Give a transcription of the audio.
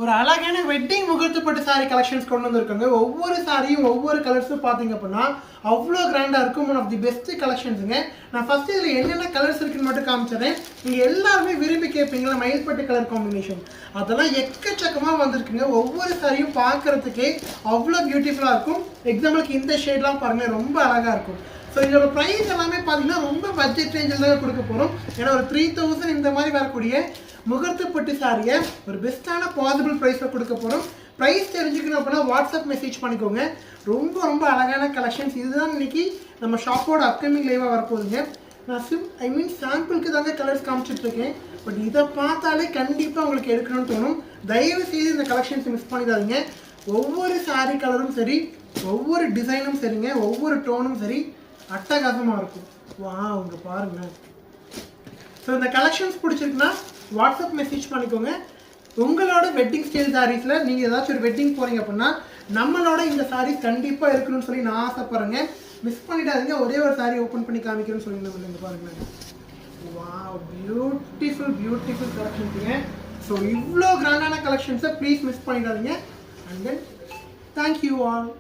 ஒரு அழகான wedding முகூர்த்தப்பட்டு sorry collections கொண்டு வந்திருக்காங்க. ஒவ்வொரு சாரியும் ஒவ்வொரு கலர்ஸும் பார்த்தீங்க அப்படின்னா அவ்வளோ கிராண்டாக இருக்கும். ஒன் ஆஃப் தி பெஸ்ட் கலெக்ஷன்ஸுங்க. நான் ஃபர்ஸ்ட் இதில் என்னென்ன கலர்ஸ் இருக்குன்னு மட்டும் காமிச்சிடுறேன். நீங்கள் எல்லாருமே விரும்பி கேட்பீங்களா மயில்பட்டு கலர் காம்பினேஷன், அதெல்லாம் எக்கச்சக்கமாக வந்திருக்குங்க. ஒவ்வொரு சாரியும் பார்க்கறதுக்கே அவ்வளோ பியூட்டிஃபுல்லாக இருக்கும். எக்ஸாம்பிளுக்கு இந்த ஷேட்லாம் பாருங்கள், ரொம்ப அழகாக இருக்கும். ஸோ இதோட ப்ரைஸ் எல்லாமே பார்த்தீங்கன்னா ரொம்ப பட்ஜெட் ரேஞ்சில் தான் கொடுக்க போகிறோம். ஏன்னா ஒரு 3000 இந்த மாதிரி வரக்கூடிய முகூர்த்தப்பட்டு சாரியை ஒரு பெஸ்ட்டான பாசிபிள் ப்ரைஸில் கொடுக்க போகிறோம். ப்ரைஸ் தெரிஞ்சுக்கணும் அப்படின்னா வாட்ஸ்அப் மெசேஜ் பண்ணிக்கோங்க. ரொம்ப ரொம்ப அழகான கலெக்ஷன்ஸ். இதுதான் இன்னைக்கு நம்ம ஷாப்போட அப்கமிங் லைவாக வரப்போகுதுங்க. நான் சாம்பிளுக்கு தாங்க கலர்ஸ் காமிச்சிட்ருக்கேன். பட் இதை பார்த்தாலே கண்டிப்பாக உங்களுக்கு எடுக்கணும்னு தோணும். தயவு செய்து இந்த கலெக்ஷன்ஸ் மிஸ் பண்ணிடாதீங்க. ஒவ்வொரு சாரி கலரும் சரி, ஒவ்வொரு டிசைனும் சரிங்க, ஒவ்வொரு டோனும் சரி அட்டகாசமாக இருக்கும். வா உங்க பாருங்க. ஸோ இந்த கலெக்ஷன்ஸ் பிடிச்சிருக்குன்னா வாட்ஸ்அப் மெசேஜ் பண்ணிக்கோங்க. உங்களோட வெட்டிங் ஸ்டைல் சாரீஸில் நீங்கள் ஏதாச்சும் ஒரு வெட்டிங் போகிறீங்க அப்படின்னா நம்மளோட இந்த சாரீஸ் கண்டிப்பாக இருக்கணும்னு சொல்லி நான் ஆசைப்படுறேங்க. மிஸ் பண்ணிடாதீங்க. ஒரே ஒரு சாரீ ஓப்பன் பண்ணி காமிக்கணும்னு சொல்லி நம்ம பாருங்க. வா பியூட்டிஃபுல் பியூட்டிஃபுல் கலெக்ஷன்ஸுங்க. ஸோ இவ்வளோ கிராண்டான கலெக்ஷன்ஸை ப்ளீஸ் மிஸ் பண்ணிடாதீங்க. And then thank you all.